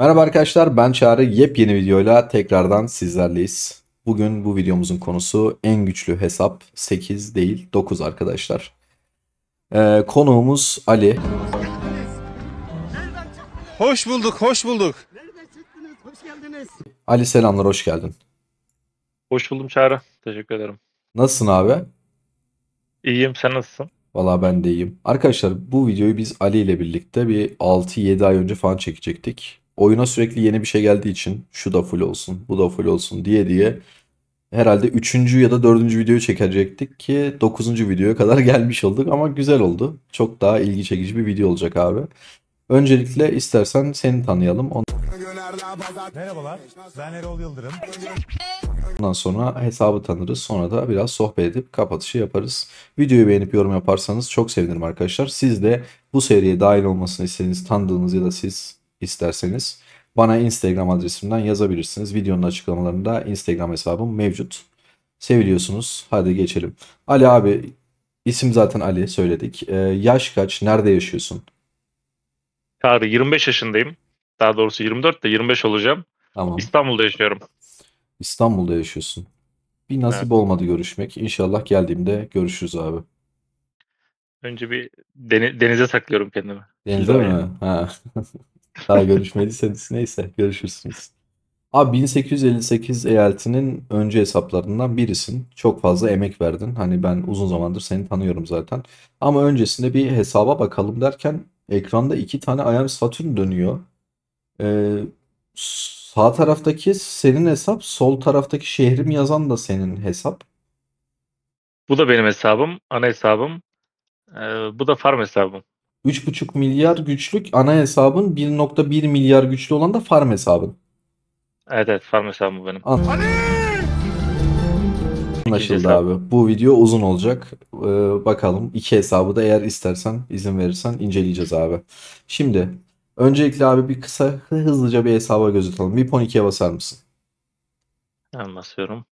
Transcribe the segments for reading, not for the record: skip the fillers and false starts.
Merhaba arkadaşlar, ben Çağrı. Yepyeni videoyla tekrardan sizlerleyiz. Bugün bu videomuzun konusu en güçlü hesap 8 değil 9 arkadaşlar. Konuğumuz Ali. Hoş bulduk, hoş bulduk. Nereden çıktınız? Hoş geldiniz. Ali selamlar, hoş geldin. Hoş buldum Çağrı. Teşekkür ederim. Nasılsın abi? İyiyim. Sen nasılsın? Valla ben de iyiyim. Arkadaşlar bu videoyu biz Ali ile birlikte bir 6-7 ay önce falan çekecektik. Oyuna sürekli yeni bir şey geldiği için şu da full olsun, bu da full olsun diye herhalde üçüncü ya da dördüncü videoyu çekecektik ki dokuzuncu videoya kadar gelmiş olduk ama güzel oldu. Çok daha ilgi çekici bir video olacak abi. Öncelikle istersen seni tanıyalım. Merhabalar, ben Erol Yıldırım. Ondan sonra hesabı tanırız. Sonra da biraz sohbet edip kapatışı yaparız. Videoyu beğenip yorum yaparsanız çok sevinirim arkadaşlar. Siz de bu seriye dahil olmasını istediğiniz, tanıdığınız ya da siz isterseniz bana Instagram adresimden yazabilirsiniz. Videonun açıklamalarında Instagram hesabım mevcut. Seviliyorsunuz. Hadi geçelim. Ali abi, isim zaten Ali söyledik. Yaş kaç? Nerede yaşıyorsun? Çağrı 25 yaşındayım. Daha doğrusu 24 de 25 olacağım. Tamam. İstanbul'da yaşıyorum. İstanbul'da yaşıyorsun. Bir Evet. nasip olmadı görüşmek. İnşallah geldiğimde görüşürüz abi. Önce bir denize saklıyorum kendimi. Denize Külleriye. mi? Ha. Daha görüşmediyseniz neyse görüşürsünüz. Abi 1858 eyaletinin öncü hesaplarından birisin. Çok fazla emek verdin. Hani ben uzun zamandır seni tanıyorum zaten. Ama öncesinde bir hesaba bakalım derken ekranda iki tane I am Saturn dönüyor. Ee, Sağ taraftaki senin hesap, sol taraftaki şehrim yazan da senin hesap. Bu da benim hesabım. Ana hesabım. Bu da farm hesabım. 3,5 milyar güçlük ana hesabın, 1,1 milyar güçlü olan da farm hesabın. Evet, evet, farm hesabım bu benim. İkinci Anlaşıldı hesabım. abi. Bu video uzun olacak. Bakalım iki hesabı da eğer istersen, izin verirsen inceleyeceğiz abi. Şimdi öncelikle abi bir kısa hızlıca bir hesaba göz atalım. Bir 12'ye basar mısın? Hemen basıyorum.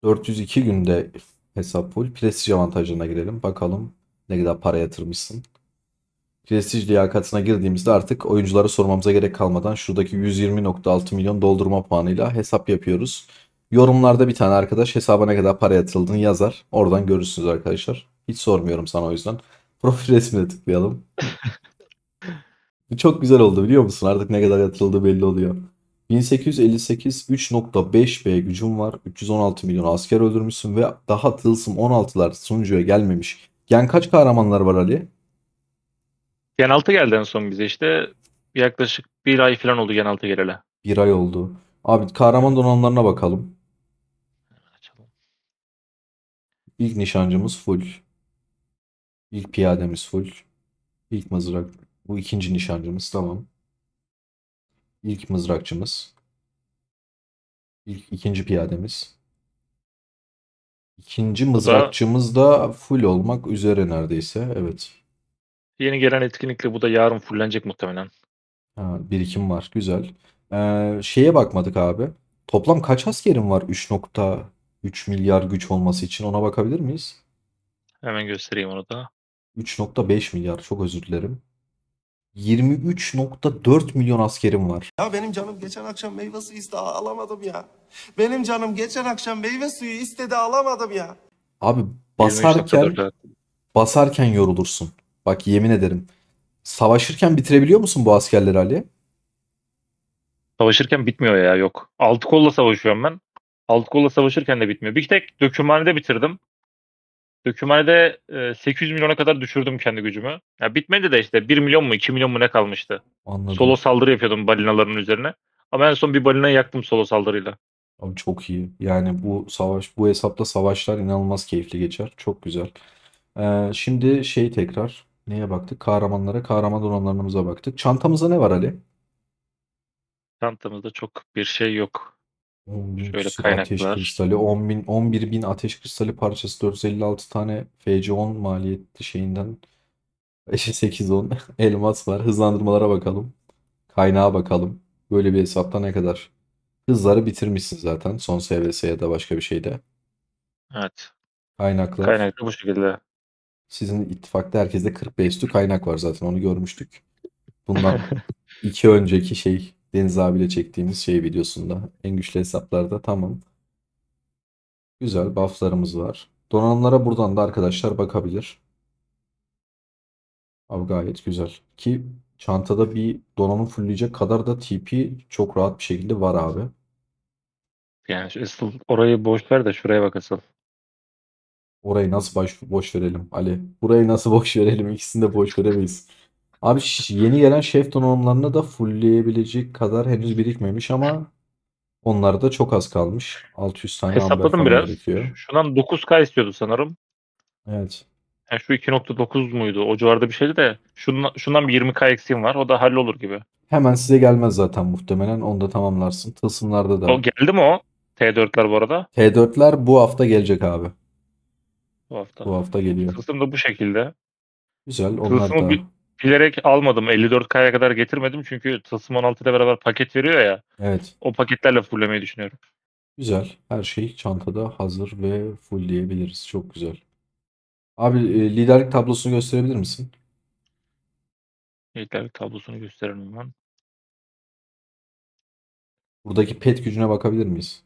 402 günde hesap full. Prestij avantajlarına girelim. Bakalım ne kadar para yatırmışsın. Prestij liyakatına girdiğimizde artık oyunculara sormamıza gerek kalmadan şuradaki 120,6 milyon doldurma puanıyla hesap yapıyoruz. Yorumlarda bir tane arkadaş hesaba ne kadar para yatırıldığını yazar. Oradan görürsünüz arkadaşlar. Hiç sormuyorum sana o yüzden. Profil resmine tıklayalım. Bu çok güzel oldu biliyor musun? Artık ne kadar yatırıldığı belli oluyor. 1858 3,5B gücüm var. 316 milyon asker öldürmüşsün ve daha tılsım 16'lar sunucuya gelmemiş. Gen kaç kahramanlar var Ali? Gen 6 geldi en son bize işte. Yaklaşık bir ay falan oldu Gen 6 geleli. Bir ay oldu. Abi kahraman donanımlarına bakalım. Açalım. İlk nişancımız full. İlk piyademiz full. İlk mızrak. Bu ikinci nişancımız tamam. İlk mızrakçımız. İkinci piyademiz. İkinci Bu da mızrakçımız da full olmak üzere neredeyse. Evet. yeni gelen etkinlikle bu da yarın fullenecek muhtemelen. Ha, birikim var. Güzel. Şeye bakmadık abi. Toplam kaç askerim var 3,3 milyar güç olması için? Ona bakabilir miyiz? Hemen göstereyim onu da. 3,5 milyar. Çok özür dilerim. 23,4 milyon askerim var. Ya benim canım geçen akşam meyve suyu istedi alamadım ya. Benim canım geçen akşam meyve suyu istedi alamadım ya. Abi 23.4, basarken evet. basarken yorulursun. Bak yemin ederim. Savaşırken bitirebiliyor musun bu askerleri Ali? Savaşırken bitmiyor ya, yok. Altı kolla savaşıyorum ben. Altı kolla savaşırken de bitmiyor. Bir tek dökümhanede bitirdim. Dökümhanede 800 milyona kadar düşürdüm kendi gücümü. Ya bitmedi de işte 1 milyon mu 2 milyon mu ne kalmıştı. Solo Anladım. saldırı yapıyordum balinaların üzerine. Ama en son bir balinayı yaktım solo saldırıyla. Abi çok iyi. Yani bu savaş, bu hesapta savaşlar inanılmaz keyifli geçer. Çok güzel. Şimdi şey tekrar neye baktık? Kahramanlara, kahraman donanımlarımıza baktık. Çantamızda ne var Ali? Çantamızda çok bir şey yok. 10.000 Şöyle küsur ateş kaynaklar. kristali, 10.000, 11.000 ateş kristali parçası, 456 tane FC10 maliyetli şeyinden 810 elmas var. Hızlandırmalara bakalım. Kaynağa bakalım. Böyle bir hesapta ne kadar? Hızları bitirmişsin zaten. Son SVS ya da başka bir şeyde. Evet. Kaynaklar. Kaynaklar bu şekilde. Sizin ittifakta herkeste 40 üstü kaynak var zaten. Onu görmüştük. Bundan iki önceki şey Deniz abiyle çektiğimiz şey videosunda. En güçlü hesaplarda tamam. Güzel bufflarımız var. Donanımlara buradan da arkadaşlar bakabilir. Abi gayet güzel. Ki çantada bir donanım fullleyecek kadar da TP çok rahat bir şekilde var abi. Yani asıl orayı boş ver de şuraya bak asıl. Orayı nasıl boş verelim Ali? Burayı nasıl boş verelim? İkisini de boş veremeyiz. Abi yeni gelen şef donanımlarını da fullleyebilecek kadar henüz birikmemiş ama onlar da çok az kalmış. 600 tane amber Hesapladım falan biraz. gerekiyor. Şundan 9K istiyordu sanırım. Evet. Yani şu 2.9 muydu? O civarda bir şeydi de. Şundan bir 20K eksiğim var. O da hallolur gibi. Hemen size gelmez zaten muhtemelen. Onu da tamamlarsın. Tılsımlarda O da. geldi mi o? T4'ler bu arada. T4'ler bu hafta gelecek abi. Bu hafta. Bu hafta geliyor. Tılsım da bu şekilde. Güzel. Onlar Tılsımı da. bilerek almadım. 54K'ya kadar getirmedim. Çünkü Tılsım 16 ile beraber paket veriyor ya. Evet. O paketlerle fulllemeyi düşünüyorum. Güzel. Her şey çantada hazır ve full diyebiliriz. Çok güzel. Abi liderlik tablosunu gösterebilir misin? Liderlik tablosunu gösterelim hemen. Buradaki pet gücüne bakabilir miyiz?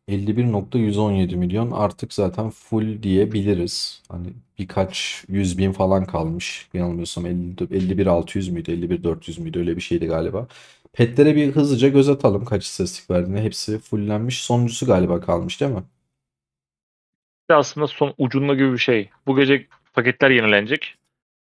51,117 milyon artık zaten full diyebiliriz. Hani birkaç 100 bin falan kalmış. Yanılmıyorsam 51,600 müydü? 51,400 müydü? Öyle bir şeydi galiba. Petlere bir hızlıca göz atalım kaç istatistik verdiğine. Hepsi fullenmiş. Sonuncusu galiba kalmış değil mi? Bir de aslında son ucunda gibi bir şey. Bu gece paketler yenilenecek.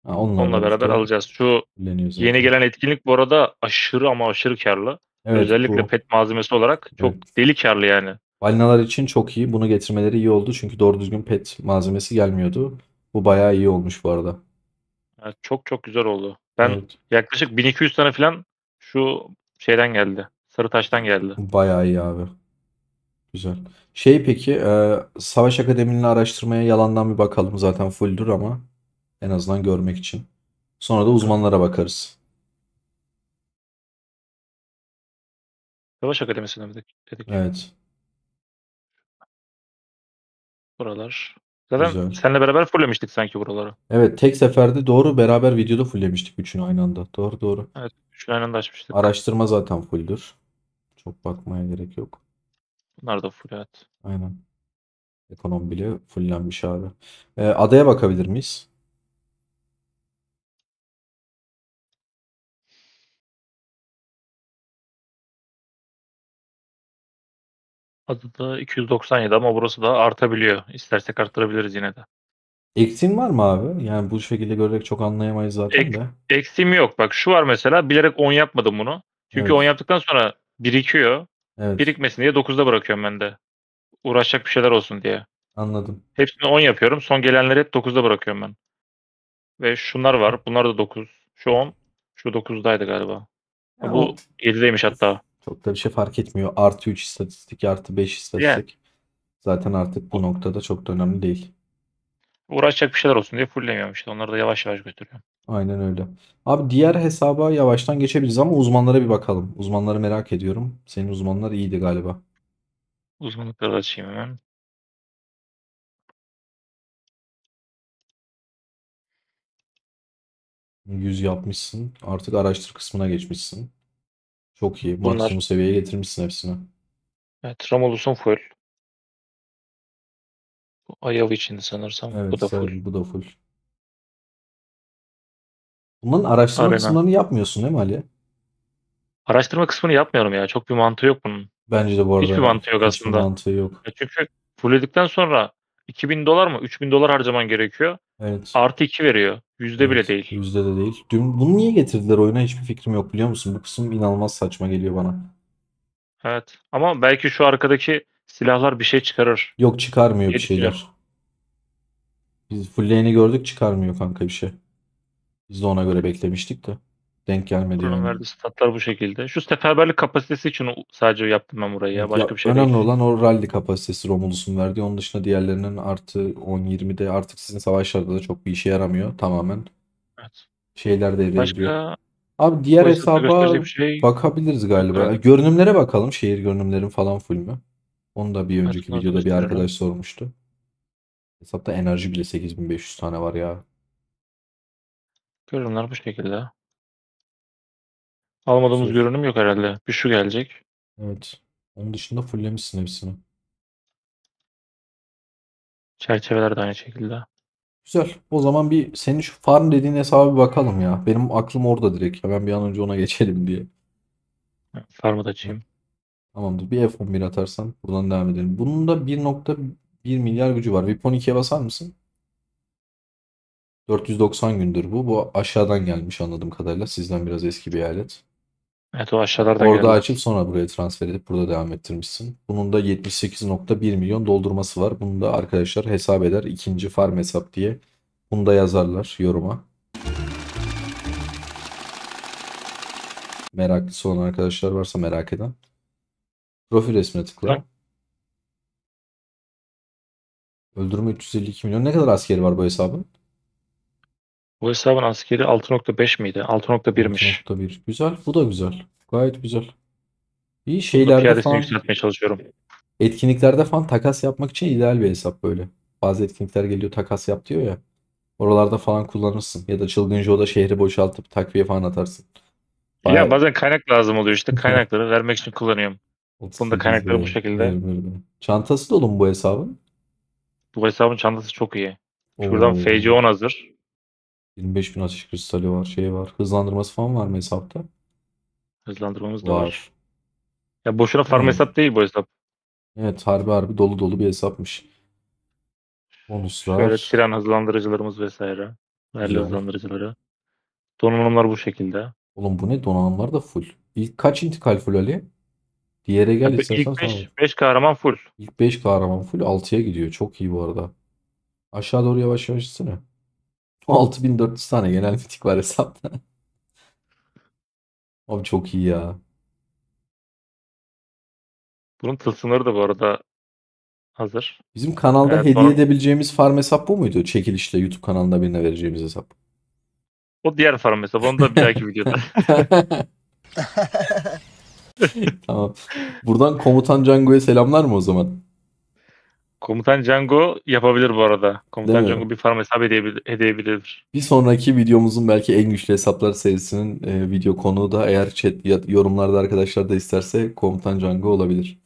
Ha, onlarla Onunla beraber birlikte alacağız. Şu fulleniyor yeni zaten. gelen etkinlik bu arada aşırı ama aşırı karlı. Evet Özellikle bu. pet malzemesi olarak çok Evet. deli karlı yani. Balinalar için çok iyi. Bunu getirmeleri iyi oldu. Çünkü doğru düzgün pet malzemesi gelmiyordu. Bu bayağı iyi olmuş bu arada. Yani çok çok güzel oldu. Ben Evet. yaklaşık 1200 tane falan şu şeyden geldi. Sarı taştan geldi. Bayağı iyi abi. Güzel. Şey peki, Savaş Akademi'nin araştırmaya yalandan bir bakalım. Zaten fulldür ama en azından görmek için. Sonra da Bakalım. uzmanlara bakarız. Savaş Akademisi'ne mi dedik? Evet. Buralar. Zaten Güzel. seninle beraber fullemiştik sanki buraları. Evet, tek seferde doğru beraber videoda fulllemiştik üçünü aynı anda. Doğru doğru. Evet. Şu an da açmıştık. Araştırma zaten fulldür. Çok bakmaya gerek yok. Bunlar da full, evet. Aynen. Ekonomi bile fulllenmiş abi. Adaya bakabilir miyiz? Adı da 297 ama burası da artabiliyor. İstersek arttırabiliriz yine de. Eksin var mı abi? Yani bu şekilde görerek çok anlayamayız zaten Ek, de. eksiğim yok. Bak şu var mesela, bilerek 10 yapmadım bunu. Çünkü 10 Evet. yaptıktan sonra birikiyor. Evet. Birikmesin diye 9'da bırakıyorum ben de. Uğraşacak bir şeyler olsun diye. Anladım. Hepsini 10 yapıyorum. Son gelenleri hep 9'da bırakıyorum ben. Ve şunlar var. Bunlar da 9. Şu 10. Şu 9'daydı galiba. Ya o Bu 7'deymiş hatta. çok da bir şey fark etmiyor. Artı 3 istatistik, artı 5 Yani istatistik. Zaten artık bu noktada çok da önemli değil. uğraşacak bir şeyler olsun diye fullemiyorum işte. Onları da yavaş yavaş götürüyorum. Aynen öyle. Abi diğer hesaba yavaştan geçebiliriz ama uzmanlara bir bakalım. Uzmanları merak ediyorum. Senin uzmanlar iyiydi galiba. Uzmanlıkları açayım hemen. 100 yapmışsın. Artık araştır kısmına geçmişsin. Çok iyi. Bunlar, Maksimum seviyeye getirmişsin hepsini. evet, Romulus'un full. Bu Ayav içindi sanırsam. Bu Evet, da full. bu da full. Bunların araştırma Arena. kısımlarını yapmıyorsun değil mi Ali? Araştırma kısmını yapmıyorum ya. Çok bir mantığı yok bunun. Bence de bu Hiçbir arada mantığı yok hiçbir aslında. mantığı yok. Çünkü fullledikten sonra 2000 dolar mı 3000 dolar harcaman gerekiyor. Evet. Artı 2 veriyor. Yüzde bile Evet. değil. Yüzde de değil. Dün bunu niye getirdiler oyuna hiçbir fikrim yok biliyor musun? Bu kısım inanılmaz saçma geliyor bana. Evet. Ama belki şu arkadaki silahlar bir şey çıkarır Yok çıkarmıyor bir diye düşünüyorum. şeyler. Biz fullleyeni gördük çıkarmıyor kanka bir şey. Biz de ona göre beklemiştik de. Denk gelmedi Buranın yani. verdiği statlar bu şekilde. Şu seferberlik kapasitesi için sadece yaptım ben burayı ya. Evet, ya Başka bir şey önemli değil. olan o rally kapasitesi Romulus'un verdiği. Onun dışında diğerlerinin artı 10-20'de artık sizin savaşlarda da çok bir işe yaramıyor. Tamamen Evet. şeyler devreye giriyor. Başka Abi diğer bu hesapta hesaba gösterecek bir şey bakabiliriz yok galiba. herhalde. Görünümlere bakalım. Şehir görünümlerin falan full mü? Onu da bir Evet, önceki bunları da videoda bir gösterelim. arkadaş sormuştu. Hesapta enerji bile 8500 tane var ya. Görünümler bu şekilde. Almadığımız Güzel. görünüm yok herhalde. Bir şu gelecek. Evet. Onun dışında fulllemişsin hepsini. Çerçeveler de aynı şekilde. Güzel. O zaman bir senin şu farm dediğin hesaba bir bakalım ya. Benim aklım orada direkt. Hemen bir an önce ona geçelim diye. Farmı da açayım. Tamamdır. Bir F11 atarsan buradan devam edelim. Bunun da 1.1 milyar gücü var. VIP 12'ye basar mısın? 490 gündür bu. Bu aşağıdan gelmiş anladığım kadarıyla. Sizden biraz eski bir alet. Evet, o aşağılardan Orada geldi. açıp sonra buraya transfer edip burada devam ettirmişsin. Bunun da 78.1 milyon doldurması var. Bunu da arkadaşlar hesap eder. İkinci farm hesap diye. Bunu da yazarlar yoruma. Meraklısı olan arkadaşlar varsa merak eden. Profil resmine tıkla. Bak. Öldürme 352 milyon. Ne kadar askeri var bu hesabın? Bu hesabın askeri 6.5 miydi? 6.1'miş. 6.1. Güzel. Bu da güzel. Gayet güzel. İyi Bunun da şeylerde piyadesini falan, yükseltmeye çalışıyorum. etkinliklerde falan takas yapmak için ideal bir hesap böyle. Bazı etkinlikler geliyor takas yap diyor ya. Oralarda falan kullanırsın. Ya da Çılgın Joe'da şehri boşaltıp takviye falan atarsın. Ya Baya bazen kaynak lazım oluyor işte. Kaynakları vermek için kullanıyorum. Bunda kaynakları bu 38'de şekilde. 21'de. Çantası dolu mu bu hesabın? Bu hesabın çantası çok iyi. Şuradan Oo, FC10 hazır. 25 bin atış kristali var, şey var. Hızlandırması falan var mı hesapta? Hızlandırmamız da var. Var. Ya boşuna farm İyi. hesap değil bu hesap. Evet, harbi harbi dolu dolu bir hesapmış. Şöyle Bonuslar tren hızlandırıcılarımız vesaire. Verli güzel. hızlandırıcıları. Donanımlar bu şekilde. Oğlum bu ne? Donanımlar da full. İlk kaç intikal full Ali? Diğere gel Abi istersen ilk sonra bak. 5 kahraman full. İlk 5 kahraman full 6'ya gidiyor. Çok iyi bu arada. Aşağı doğru yavaş yavaş gitsene. 6400 tane genel mitik var hesapta. Abi çok iyi ya. Bunun tılsımları da bu arada hazır. Bizim kanalda Evet, hediye edebileceğimiz farm hesap bu muydu? Çekilişle YouTube kanalında birine vereceğimiz hesap. o diğer farm hesabı. Onu da bir dahaki videoda. Tamam. Buradan Komutan Django'ya selamlar mı o zaman? Komutan Django yapabilir bu arada. Değil Komutan mi? Django bir farm hesabı edebilir. Bir sonraki videomuzun belki en güçlü hesaplar serisinin video konuğu da eğer chat yorumlarda arkadaşlar da isterse Komutan Django olabilir.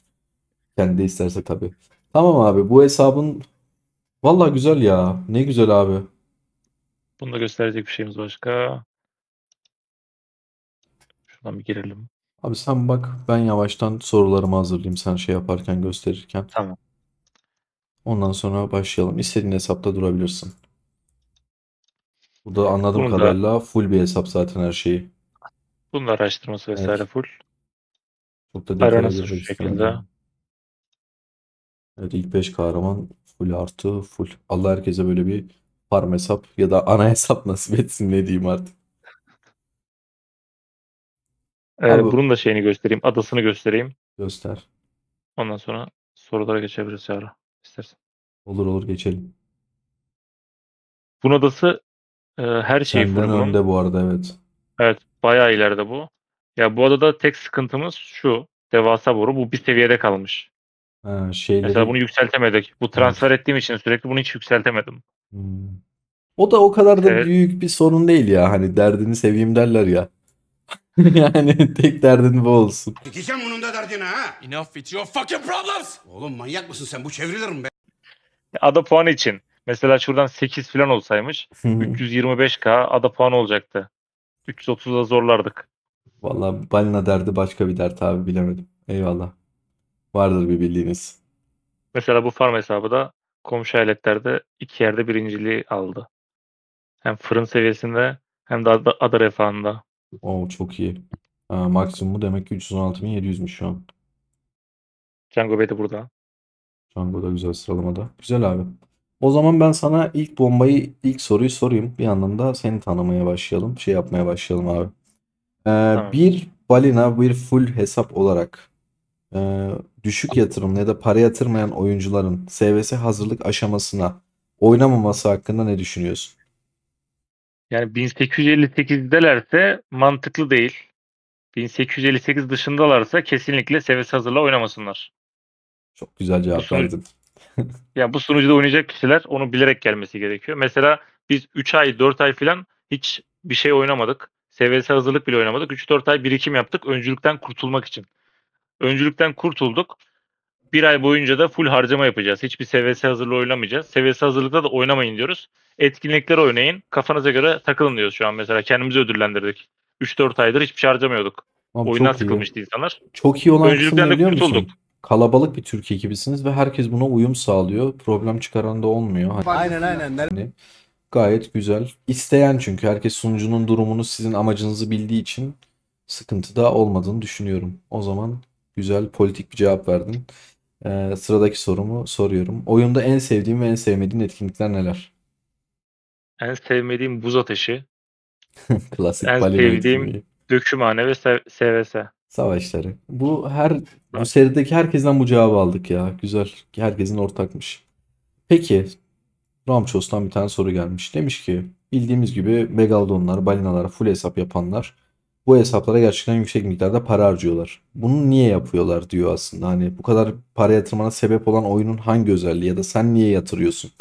Kendi de isterse tabii. Tamam abi bu hesabın valla güzel ya. Ne güzel abi. Bunda gösterecek bir şeyimiz başka. Şuradan bir girelim. Abi sen bak ben yavaştan sorularımı hazırlayayım sen şey yaparken gösterirken. Tamam. Ondan sonra başlayalım. İstediğin hesapta durabilirsin. Bu da anladığım Bunun da kadarıyla full bir hesap zaten her şeyi. bunun da araştırması vesaire Evet. full. Çok da detaya Arenası girmek şu istemedim. şekilde. Evet ilk 5 kahraman full artı full. Allah herkese böyle bir farm hesap ya da ana hesap nasip etsin ne diyeyim artık. Abi Bunun da şeyini göstereyim. Adasını göstereyim. göster. Ondan sonra sorulara geçebiliriz Çağrı. İstersen. Olur olur geçelim. Bunun adası her şeyi Senden full bunun. önde bu arada evet. Evet, bayağı ileride bu. Ya bu adada tek sıkıntımız şu. Devasa boru. Bu bir seviyede kalmış. Ha, Mesela bunu şeyleri yükseltemedik. Bu transfer evet. ettiğim için sürekli bunu hiç yükseltemedim. Hmm. O da o kadar da Evet. büyük bir sorun değil ya. Hani derdini seveyim derler ya. Yani tek derdin bu olsun. Sikeceğim bunun da derdine ha. Enough with your fucking problems. Oğlum manyak mısın sen? Bu çevrilir mi be? Ada puanı için. Mesela şuradan 8 falan olsaymış. 325k ada puanı olacaktı. 330'da zorlardık. Vallahi balina derdi başka bir dert abi bilemedim. Eyvallah. Vardır bir bildiğiniz. Mesela bu farm hesabı da komşu eyaletlerde iki yerde birinciliği aldı. Hem fırın seviyesinde hem de ada refahında. Oo çok iyi. Ha, maksimumu demek ki 316.700'müş şu an. Django Bey de burada. Django da güzel sıralamada. Güzel abi. O zaman ben sana ilk soruyu sorayım. Bir yandan da seni tanımaya başlayalım. Şey yapmaya başlayalım abi. Tamam. Bir balina bir full hesap olarak e, düşük yatırım ya da para yatırmayan oyuncuların SVS hazırlık aşamasına oynamaması hakkında ne düşünüyorsun? Yani 1858'delerse mantıklı değil. 1858 dışındalarsa kesinlikle seviyesi hazırla oynamasınlar. Çok güzel Bu cevap sunu verdin. Ya bu sunucuda oynayacak kişiler onu bilerek gelmesi gerekiyor. Mesela biz 3 ay 4 ay falan hiç bir şey oynamadık. SVS hazırlık bile oynamadık. 3-4 ay birikim yaptık öncülükten kurtulmak için. Öncülükten kurtulduk. Bir ay boyunca da full harcama yapacağız. Hiçbir SVS hazırlığı oynamayacağız. SVS hazırlıkta da oynamayın diyoruz. Etkinlikleri oynayın. Kafanıza göre takılın diyoruz şu an mesela. Kendimizi ödüllendirdik. 3-4 aydır hiçbir şey harcamıyorduk. Abi Oyundan çok iyi. sıkılmıştı insanlar. Çok iyi olan kısım Öncülükten ne de biliyor kurtulduk. musun? Kalabalık bir Türk ekibisiniz ve herkes buna uyum sağlıyor. Problem çıkaran da olmuyor. Hani gayet güzel. İsteyen çünkü herkes sunucunun durumunu sizin amacınızı bildiği için sıkıntı da olmadığını düşünüyorum. O zaman güzel politik bir cevap verdin. Sıradaki sorumu soruyorum. Oyunda en sevdiğin ve en sevmediğin etkinlikler neler? En sevmediğim buz ateşi. Klasik En balina sevdiğim etkinliği. dökümhane ve SVS. Savaşları. Bu serideki herkesten bu cevabı aldık ya. Güzel. Herkesin ortakmış. Peki, Ramços'tan bir tane soru gelmiş. Demiş ki bildiğimiz gibi Megalodonlar, balinalar, full hesap yapanlar bu hesaplara gerçekten yüksek miktarda para harcıyorlar. Bunu niye yapıyorlar diyor aslında. Hani bu kadar para yatırmana sebep olan oyunun hangi özelliği ya da sen niye yatırıyorsun?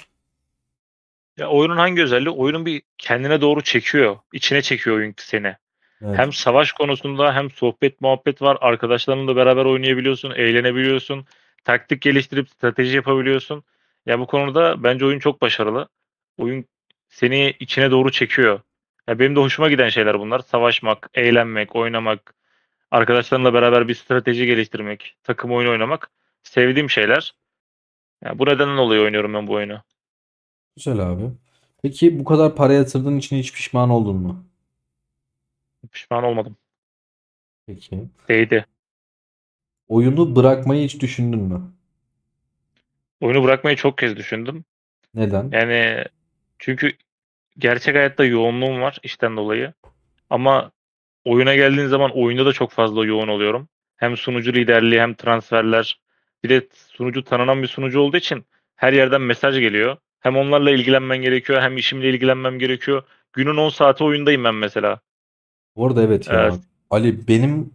Ya oyunun hangi özelliği? Oyunun bir kendine doğru çekiyor. İçine çekiyor oyun seni. Evet. Hem savaş konusunda hem sohbet muhabbet var. Arkadaşlarınla beraber oynayabiliyorsun, eğlenebiliyorsun. Taktik geliştirip strateji yapabiliyorsun. Ya bu konuda bence oyun çok başarılı. Oyun seni içine doğru çekiyor. Ya benim de hoşuma giden şeyler bunlar. Savaşmak, eğlenmek, oynamak, arkadaşlarınla beraber bir strateji geliştirmek, takım oyunu oynamak sevdiğim şeyler. Ya bu nedenden dolayı oynuyorum ben bu oyunu. Güzel abi. Peki bu kadar para yatırdığın için hiç pişman oldun mu? Pişman olmadım. Peki. Değdi. Oyunu bırakmayı hiç düşündün mü? Oyunu bırakmayı çok kez düşündüm. Neden? Yani çünkü gerçek hayatta yoğunluğum var işten dolayı. Ama oyuna geldiğin zaman oyunda da çok fazla yoğun oluyorum. Hem sunucu liderliği hem transferler. Bir de sunucu tanınan bir sunucu olduğu için her yerden mesaj geliyor. Hem onlarla ilgilenmen gerekiyor hem işimle ilgilenmem gerekiyor. Günün 10 saati oyundayım ben mesela. Bu arada evet Ee, ya. Ali benim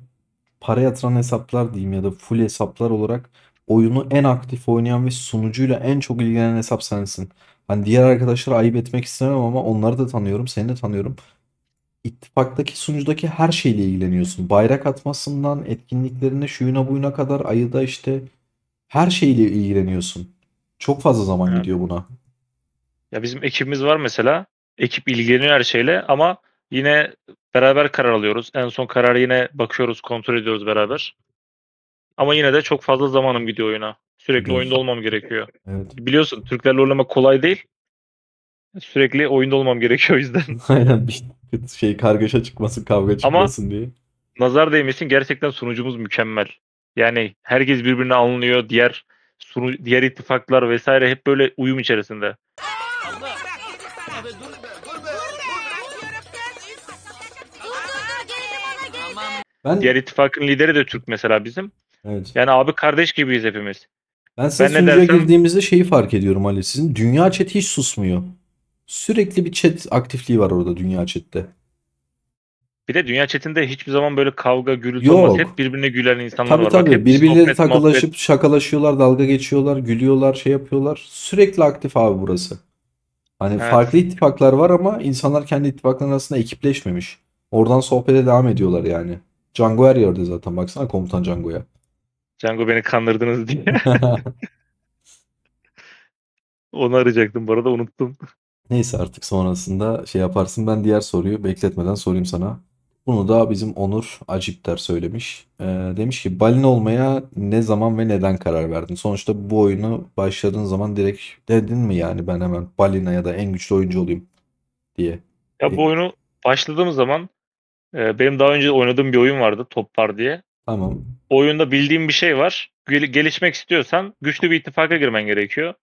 para yatıran hesaplar diyeyim ya da full hesaplar olarak oyunu en aktif oynayan ve sunucuyla en çok ilgilenen hesap sensin. Hani diğer arkadaşlara ayıp etmek istemem ama onları da tanıyorum, seni de tanıyorum. İttifaktaki sunucudaki her şeyle ilgileniyorsun. Bayrak atmasından etkinliklerine şuyuna buyuna kadar ayıda işte her şeyle ilgileniyorsun. Çok fazla zaman evet. gidiyor buna. Ya bizim ekibimiz var mesela. Ekip ilgileniyor her şeyle ama yine beraber karar alıyoruz. En son kararı yine bakıyoruz, kontrol ediyoruz beraber. Ama yine de çok fazla zamanım gidiyor oyuna. Sürekli oyunda Gidiyor. olmam gerekiyor. Evet. Biliyorsun Türklerle oynamak kolay değil. Sürekli oyunda olmam gerekiyor o yüzden. Aynen bir şey kargaşa çıkmasın, kavga Ama çıkmasın diye. nazar değmesin gerçekten sunucumuz mükemmel. Yani herkes birbirine alınıyor. Diğer ittifaklar vesaire hep böyle uyum içerisinde. Ben Diğer ittifakın lideri de Türk mesela bizim. evet. Yani abi kardeş gibiyiz hepimiz. Ben size Ben ne sunucuya dersem girdiğimizde şeyi fark ediyorum Ali. Sizin dünya chat'i hiç susmuyor. Sürekli bir chat aktifliği var orada dünya chat'te. bir de dünya chatinde hiçbir zaman böyle kavga, gürültü olmaz. Hep Yok. birbirine gülen insanlar Tabii var. Bak tabii. hep bir Birbirleri sohbet, muhabbet. takılaşıp şakalaşıyorlar, dalga geçiyorlar, gülüyorlar, şey yapıyorlar. Sürekli aktif abi burası. Hani farklı Evet. ittifaklar var ama insanlar kendi ittifakları arasında ekipleşmemiş. Oradan sohbete devam ediyorlar yani. Django her yerde zaten. Baksana komutan Django'ya. Django beni kandırdınız diye. Onu arayacaktım bu arada unuttum. Neyse artık sonrasında şey yaparsın. Ben diğer soruyu bekletmeden sorayım sana. Bunu da bizim Onur Acipter söylemiş. Demiş ki balina olmaya ne zaman ve neden karar verdin? Sonuçta bu oyunu başladığın zaman direkt dedin mi yani ben hemen balina ya da en güçlü oyuncu olayım diye. Ya bu oyunu başladığım zaman benim daha önce oynadığım bir oyun vardı Top Var diye. Tamam. O oyunda bildiğim bir şey var. Gelişmek istiyorsan güçlü bir ittifaka girmen gerekiyor.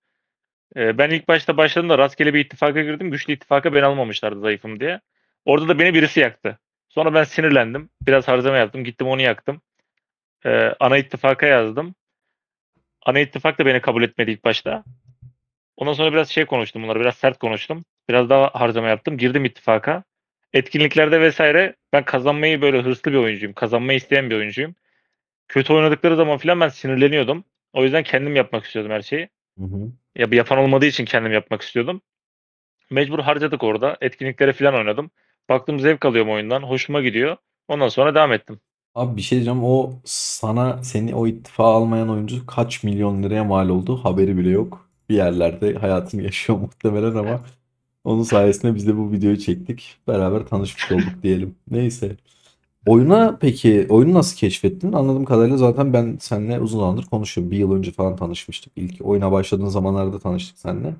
Ben ilk başta başladığımda rastgele bir ittifaka girdim. Güçlü ittifaka beni almamışlardı zayıfım diye. Orada da beni birisi yaktı. Sonra ben sinirlendim. Biraz harcama yaptım. Gittim onu yaktım. Ana ittifaka yazdım. Ana ittifak da beni kabul etmedi ilk başta. Ondan sonra biraz şey konuştum bunlara. Biraz sert konuştum. Biraz daha harcama yaptım. Girdim ittifaka. Etkinliklerde vesaire ben kazanmayı böyle hırslı bir oyuncuyum. Kazanmayı isteyen bir oyuncuyum. Kötü oynadıkları zaman filan ben sinirleniyordum. O yüzden kendim yapmak istiyordum her şeyi. Hı hı. Ya bir yapan olmadığı için kendim yapmak istiyordum. Mecbur harcadık orada. Etkinliklere filan oynadım. Baktım zevk alıyorum oyundan. Hoşuma gidiyor. Ondan sonra devam ettim. Abi bir şey diyeceğim. Seni o ittifa almayan oyuncu kaç milyon liraya mal oldu? Haberi bile yok. Bir yerlerde hayatını yaşıyor muhtemelen ama onun sayesinde biz de bu videoyu çektik. Beraber tanışmış olduk diyelim. Neyse. Peki oyunu nasıl keşfettin? Anladığım kadarıyla zaten ben seninle uzun zamandır konuşuyorum. Bir yıl önce falan tanışmıştık. İlk oyuna başladığın zamanlarda tanıştık seninle.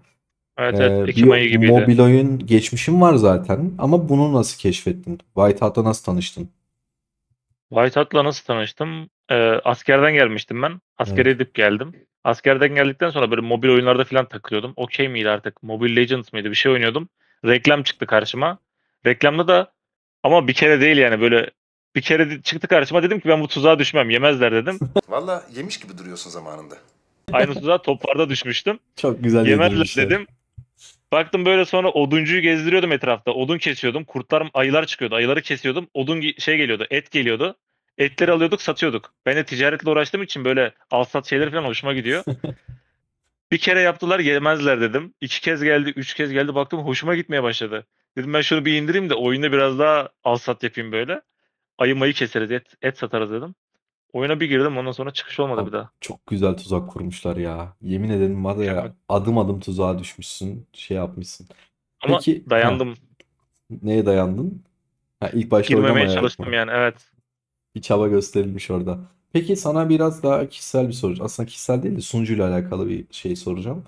Evet, evet, Bir Ekim ayı gibiydi. mobil oyun geçmişim var zaten ama bunu nasıl keşfettin? Whiteout'la nasıl tanıştın? White Hat'la nasıl tanıştım? Askerden gelmiştim ben. Evet. Askere gidip geldim. Askerden geldikten sonra böyle mobil oyunlarda falan takılıyordum. Okey miydi artık? Mobile Legends mıydı? Bir şey oynuyordum. Reklam çıktı karşıma. Reklamda da ama bir kere değil yani böyle bir kere çıktı karşıma, dedim ki ben bu tuzağa düşmem. Yemezler dedim. Valla yemiş gibi duruyorsun zamanında. Aynı tuzağa toplarda düşmüştüm. Çok güzel Yemezler yedirmişler. dedim. Baktım böyle, sonra oduncuyu gezdiriyordum etrafta. Odun kesiyordum. Kurtlar, ayılar çıkıyordu. Ayıları kesiyordum. Şey geliyordu, et geliyordu. Etleri alıyorduk, satıyorduk. Ben de ticaretle uğraştığım için böyle al sat şeyleri falan hoşuma gidiyor. Bir kere yaptılar, yemezler dedim. İki kez geldi, üç kez geldi. Baktım hoşuma gitmeye başladı. Dedim ben şunu bir indireyim de oyunda biraz daha al sat yapayım böyle. Ayı mayı keseriz, et satarız dedim. Oyuna bir girdim, ondan sonra çıkış olmadı Abi, bir daha. çok güzel tuzak kurmuşlar ya. Yemin ederim var Mükemmel. ya adım adım tuzağa düşmüşsün. Şey yapmışsın. Ama Peki dayandım. neye dayandın? Ha, ilk başta Girmemeye oynamayarak çalıştım mı? yani, evet. Bir çaba gösterilmiş orada. Peki sana biraz daha kişisel bir soru. Aslında kişisel değil de sunucuyla alakalı bir şey soracağım.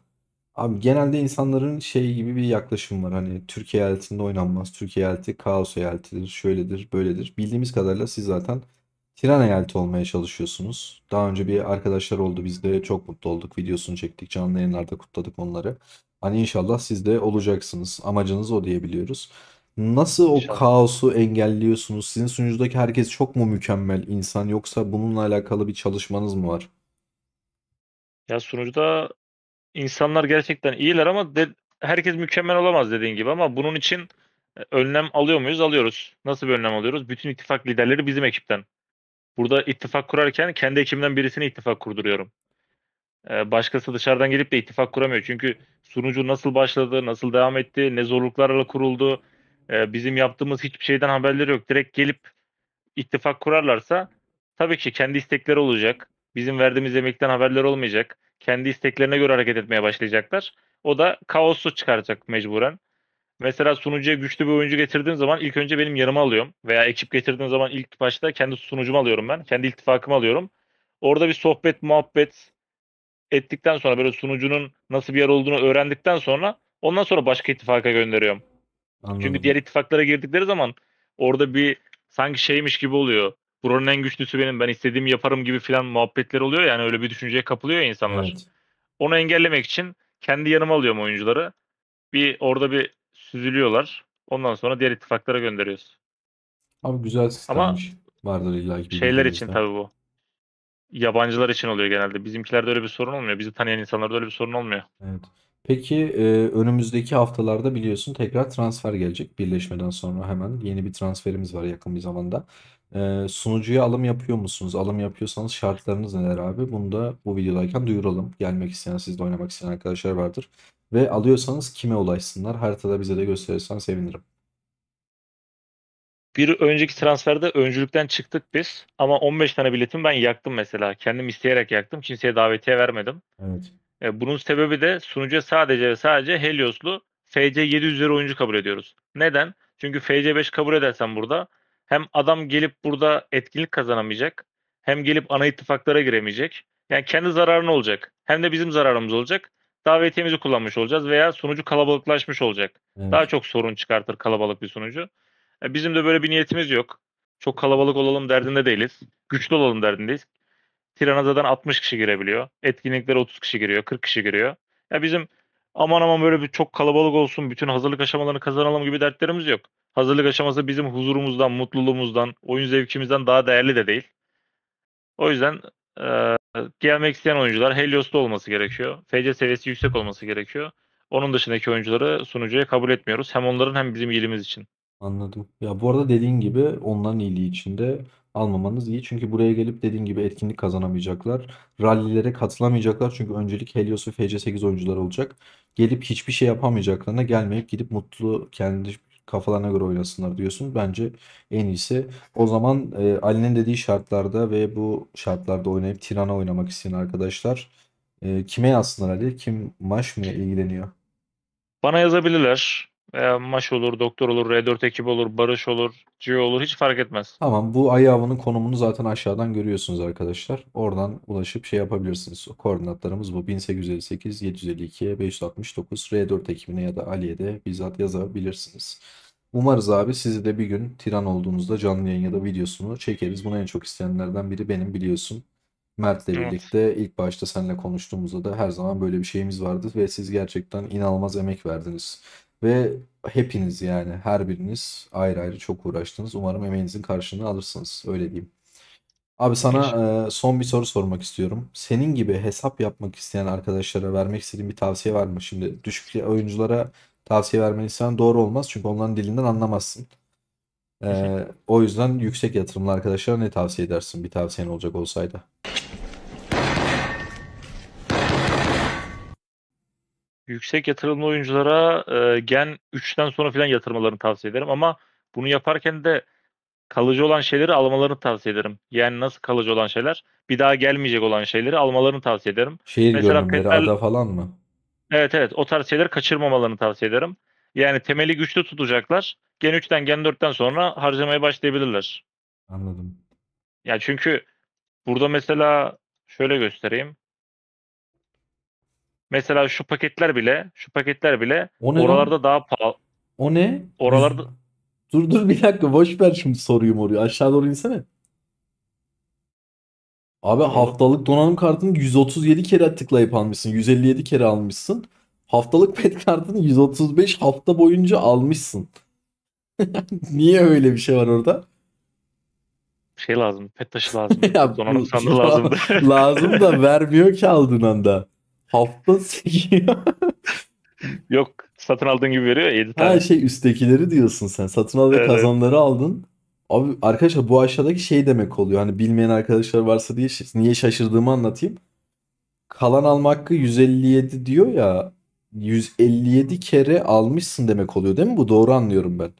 Abi genelde insanların şey gibi bir yaklaşım var. Hani Türkiye eyaletinde oynanmaz. Türkiye eyaleti kaos eyaletidir. Şöyledir, böyledir. Bildiğimiz kadarıyla siz zaten Tiran eyaleti olmaya çalışıyorsunuz. Daha önce bir arkadaşlar oldu. Biz de çok mutlu olduk. Videosunu çektik. Canlı yayınlarda kutladık onları. Hani inşallah siz de olacaksınız. Amacınız o diyebiliyoruz. Nasıl o İnşallah. kaosu engelliyorsunuz? Sizin sunucudaki herkes çok mu mükemmel insan yoksa bununla alakalı bir çalışmanız mı var? Ya sunucuda insanlar gerçekten iyiler ama herkes mükemmel olamaz dediğin gibi, ama bunun için önlem alıyor muyuz? Alıyoruz. Nasıl bir önlem alıyoruz? Bütün ittifak liderleri bizim ekipten. Burada ittifak kurarken kendi ekibimden birisine ittifak kurduruyorum. Başkası dışarıdan gelip de ittifak kuramıyor. Çünkü sunucu nasıl başladı, nasıl devam etti, ne zorluklarla kuruldu. Bizim yaptığımız hiçbir şeyden haberleri yok. Direkt gelip ittifak kurarlarsa tabii ki kendi istekleri olacak. Bizim verdiğimiz emekten haberleri olmayacak. Kendi isteklerine göre hareket etmeye başlayacaklar. O da kaosu çıkaracak mecburen. Mesela sunucuya güçlü bir oyuncu getirdiğim zaman ilk önce benim yanıma alıyorum. Veya ekip getirdiğim zaman ilk başta kendi sunucumu alıyorum ben. Kendi ittifakımı alıyorum. Orada bir sohbet, muhabbet ettikten sonra, böyle sunucunun nasıl bir yer olduğunu öğrendikten sonra ondan sonra başka ittifaka gönderiyorum. Çünkü Anladım. diğer ittifaklara girdikleri zaman orada bir sanki şeymiş gibi oluyor. Buranın en güçlüsü benim, ben istediğimi yaparım gibi filan muhabbetler oluyor. Yani öyle bir düşünceye kapılıyor ya insanlar. Evet. Onu engellemek için kendi yanıma alıyorum oyuncuları. Orada bir süzülüyorlar. Ondan sonra diğer ittifaklara gönderiyoruz. Abi güzel Ama sistemmiş. Vardır illaki bir şeyler için bildiğinizde. tabii bu. Yabancılar için oluyor genelde. Bizimkilerde öyle bir sorun olmuyor. Bizi tanıyan insanlarda öyle bir sorun olmuyor. Evet. Peki önümüzdeki haftalarda biliyorsun tekrar transfer gelecek. Birleşmeden sonra hemen yeni bir transferimiz var yakın bir zamanda. Sunucuya alım yapıyor musunuz? Alım yapıyorsanız şartlarınız neler abi? Bunu da bu videodayken duyuralım. Gelmek isteyen, sizle oynamak isteyen arkadaşlar vardır. Ve alıyorsanız kime ulaşsınlar? Haritada bize de gösterirsen sevinirim. Bir önceki transferde öncülükten çıktık biz. Ama 15 tane biletimi ben yaktım mesela. Kendim isteyerek yaktım. Kimseye davetiye vermedim. Evet. Bunun sebebi de sunucuya sadece ve sadece Helios'lu FC7 üzeri oyuncu kabul ediyoruz. Neden? Çünkü FC5 kabul edersen burada hem adam gelip burada etkinlik kazanamayacak, hem gelip ana ittifaklara giremeyecek. Yani kendi zararına olacak. Hem de bizim zararımız olacak. Davetiyemizi kullanmış olacağız veya sunucu kalabalıklaşmış olacak. Daha Evet. çok sorun çıkartır kalabalık bir sunucu. Bizim de böyle bir niyetimiz yok. Çok kalabalık olalım derdinde değiliz. Güçlü olalım derdindeyiz. Tiranaza'dan 60 kişi girebiliyor. Etkinliklere 30 kişi giriyor, 40 kişi giriyor. Ya bizim aman aman böyle bir çok kalabalık olsun, bütün hazırlık aşamalarını kazanalım gibi dertlerimiz yok. Hazırlık aşaması bizim huzurumuzdan, mutluluğumuzdan, oyun zevkimizden daha değerli de değil. O yüzden gelmek isteyen oyuncular Helios'ta olması gerekiyor. FC seviyesi yüksek olması gerekiyor. Onun dışındaki oyuncuları sunucuya kabul etmiyoruz. Hem onların hem bizim iyiliğimiz için. Anladım. Ya bu arada dediğin gibi onların iyiliği için de almamanız iyi. Çünkü buraya gelip dediğin gibi etkinlik kazanamayacaklar. Rallilere katılamayacaklar. Çünkü öncelik Helios ve FC8 oyuncular olacak. Gelip hiçbir şey yapamayacaklarına gelmeyip gidip mutlu kendi kafalarına göre oynasınlar diyorsun. Bence en iyisi. O zaman Ali'nin dediği şartlarda ve bu şartlarda oynayıp Tirana oynamak isteyen arkadaşlar kime yazsınlar Ali? Kim maç mı ilgileniyor? Bana yazabilirler. Maş olur, Doktor olur, R4 ekibi olur, Barış olur, Gio olur, hiç fark etmez. Tamam, bu ayı avının konumunu zaten aşağıdan görüyorsunuz arkadaşlar. Oradan ulaşıp şey yapabilirsiniz. O koordinatlarımız bu. 1858 752'ye 569 R4 ekibine ya da Ali'ye de bizzat yazabilirsiniz. Umarız abi sizi de bir gün Tiran olduğunuzda canlı yayın ya da videosunu çekeriz. Bunu en çok isteyenlerden biri benim, biliyorsun. Mert'le Evet. birlikte ilk başta seninle konuştuğumuzda da her zaman böyle bir şeyimiz vardı ve siz gerçekten inanılmaz emek verdiniz. Ve hepiniz, yani her biriniz ayrı ayrı çok uğraştınız. Umarım emeğinizin karşılığını alırsınız. Öyle diyeyim. Abi sana İnşallah. son bir soru sormak istiyorum. Senin gibi hesap yapmak isteyen arkadaşlara vermek istediğin bir tavsiye var mı? Şimdi düşük oyunculara tavsiye vermeni isteyen doğru olmaz. Çünkü onların dilinden anlamazsın. O yüzden yüksek yatırımlı arkadaşlara ne tavsiye edersin? Bir tavsiyen olacak olsaydı. Yüksek yatırımlı oyunculara Gen 3'ten sonra falan yatırmalarını tavsiye ederim ama bunu yaparken de kalıcı olan şeyleri almalarını tavsiye ederim. Yani nasıl kalıcı olan şeyler? Bir daha gelmeyecek olan şeyleri almalarını tavsiye ederim. Şehir Mesela görünümleri, petler, ada falan mı? evet evet, o tarz şeyleri kaçırmamalarını tavsiye ederim. Yani temeli güçlü tutacaklar. Gen 3'ten Gen 4'ten sonra harcamaya başlayabilirler. Anladım. Yani çünkü burada mesela şöyle göstereyim. Mesela şu paketler bile O ne lan? oralarda daha pahalı. O ne? Oralarda Dur dur, bir dakika, boş ver şimdi soruyu moruyu. Aşağı doğru insene. Abi ne oldu? haftalık donanım kartını 137 kere tıklayıp almışsın. 157 kere almışsın. Haftalık pet kartını 135 hafta boyunca almışsın. Niye öyle bir şey var orada? Şey lazım. Pet taşı lazımdı. Ya Donanım sandığı lazımdı. lazım da vermiyor ki aldığın anda. Hafta sekiyor. Yok. Satın aldığın gibi veriyor ya 7 Ha, tane. şey, üsttekileri diyorsun sen. Satın al ve Evet, evet. kazanları aldın. Abi arkadaşlar, bu aşağıdaki şey demek oluyor. Hani bilmeyen arkadaşlar varsa diye niye şaşırdığımı anlatayım. Kalan alma hakkı 157 diyor ya. 157 kere almışsın demek oluyor değil mi? Bu doğru anlıyorum ben.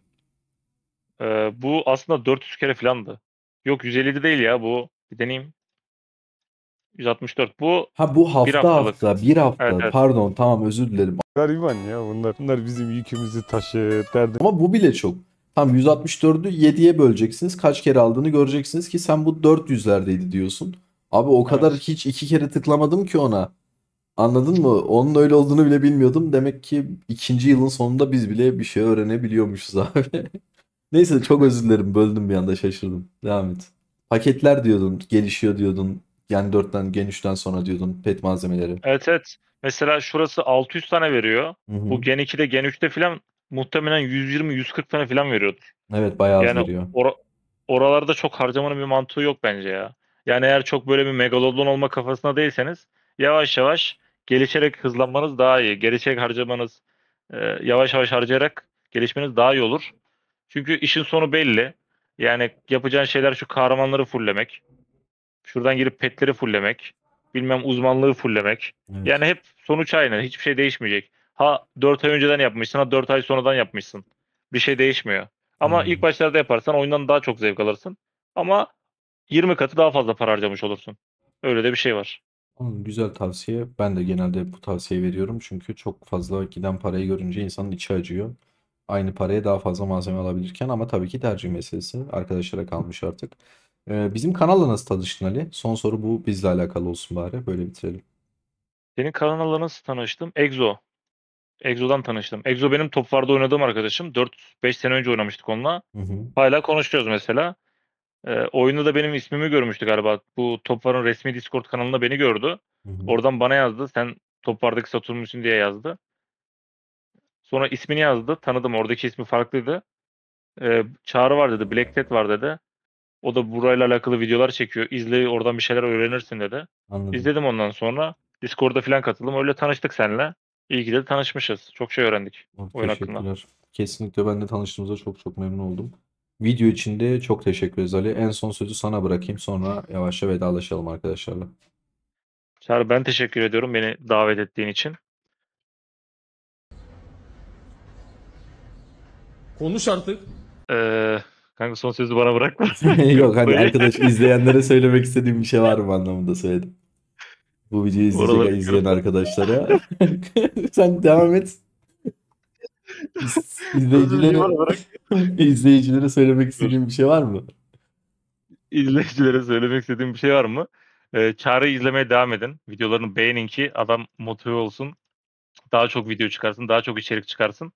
Bu aslında 400 kere filandı. Yok 157 değil ya bu. Bir deneyeyim. 164. Bu Ha, bu bir hafta haftalık. hafta bir Evet hafta, evet. pardon, tamam, özür dilerim. Gariban ya bunlar. Bunlar bizim yükümüzü taşır, derdim. Ama bu bile çok. Tam 164'ü 7'ye böleceksiniz. Kaç kere aldığını göreceksiniz ki sen bu 400'lerdeydi diyorsun. Abi o kadar Evet. hiç 2 kere tıklamadım ki ona. Anladın mı? Onun öyle olduğunu bile bilmiyordum. Demek ki ikinci yılın sonunda biz bile bir şey öğrenebiliyormuşuz abi. Neyse, çok özür dilerim. Böldüm, bir anda şaşırdım. Devam et. Paketler diyordun. Gelişiyor diyordun. Gen 4'ten Gen 3'ten sonra diyordun. Pet malzemeleri. Evet evet. Mesela şurası 600 tane veriyor. Hı hı. Bu Gen 2'de Gen 3'te filan muhtemelen 120-140 tane filan veriyordur. Evet, bayağı az Yani veriyor. oralarda çok harcamanın bir mantığı yok bence ya. Yani eğer çok böyle bir megalodon olma kafasında değilseniz yavaş yavaş gelişerek hızlanmanız daha iyi. Gelişerek harcamanız, yavaş yavaş harcayarak gelişmeniz daha iyi olur. Çünkü işin sonu belli. Yani yapacağın şeyler şu kahramanları fulllemek. Şuradan girip petleri fulllemek. Bilmem uzmanlığı fulllemek. Evet. Yani hep sonuç aynı. Hiçbir şey değişmeyecek. Ha 4 ay önceden yapmışsın, ha 4 ay sonradan yapmışsın. Bir şey değişmiyor. Ama ilk Anladım. başlarda yaparsan oyundan daha çok zevk alırsın. Ama 20 katı daha fazla para harcamış olursun. Öyle de bir şey var. Anladım. Güzel tavsiye. Ben de genelde bu tavsiyeyi veriyorum. Çünkü çok fazla giden parayı görünce insanın içi acıyor. Aynı paraya daha fazla malzeme alabilirken, ama tabii ki tercih meselesi. Arkadaşlara kalmış artık. Bizim kanalla nasıl tanıştın Ali? Son soru bu. Bizle alakalı olsun bari. Böyle bitirelim. Senin kanalla nasıl tanıştım? Exo. Exo'dan tanıştım. Exo benim Top War'da oynadığım arkadaşım. 4-5 sene önce oynamıştık onunla. Hı hı. Hala konuşuyoruz mesela. Oyunda da benim ismimi görmüştü galiba. Bu Top War'ın resmi Discord kanalında beni gördü. Hı hı. Oradan bana yazdı. Sen Top War'daki Satürn'müsün diye yazdı. Sonra ismini yazdı. Tanıdım. Oradaki ismi farklıydı. Çağrı var dedi. Black Cat var dedi. O da burayla alakalı videolar çekiyor. İzle, oradan bir şeyler öğrenirsin dedi. Anladım. İzledim ondan sonra. Discord'da falan katıldım. Öyle tanıştık seninle. İyi ki de tanışmışız. Çok şey öğrendik oyun hakkında. Teşekkürler. Kesinlikle ben de tanıştığımıza çok çok memnun oldum. Video için de çok teşekkür ederiz Ali. En son sözü sana bırakayım. Sonra yavaşça vedalaşalım arkadaşlarla. Çağrı ben teşekkür ediyorum beni davet ettiğin için. Konuş artık. Kanka son sözü bana bırakma. Yok hani Böyle arkadaş izleyenlere söylemek istediğim bir şey var mı anlamında söyledim. Bu videoyu izleyecek oraları izleyen kırıp arkadaşlara. Sen devam et. son sözü İzleyicilere bana bırak. izleyicilere söylemek Dur. istediğim bir şey var mı? İzleyicilere söylemek istediğim bir şey var mı? Çağrı'yı izlemeye devam edin. Videolarını beğenin ki adam motive olsun. Daha çok video çıkarsın. Daha çok içerik çıkarsın.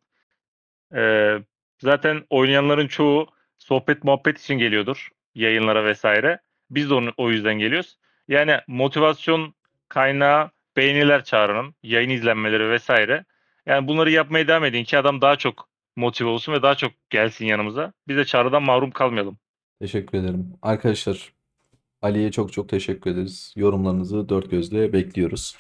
Ee, Zaten oynayanların çoğu sohbet muhabbet için geliyordur. Yayınlara vesaire. Biz de o yüzden geliyoruz. Yani motivasyon kaynağı beğeniler Çağrı'nın. Yayın izlenmeleri vesaire. Yani bunları yapmaya devam edin ki adam daha çok motive olsun ve daha çok gelsin yanımıza. Biz de Çağrı'dan mahrum kalmayalım. Teşekkür ederim. Arkadaşlar Ali'ye çok çok teşekkür ederiz. Yorumlarınızı dört gözle bekliyoruz.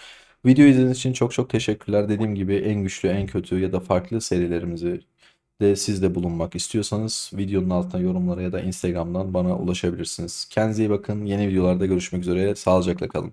Video izlediğiniz için çok çok teşekkürler. Dediğim gibi en güçlü, en kötü ya da farklı serilerimizi de siz de bulunmak istiyorsanız videonun altına yorumlara ya da Instagram'dan bana ulaşabilirsiniz. Kendinize iyi bakın. Yeni videolarda görüşmek üzere. Sağlıcakla kalın.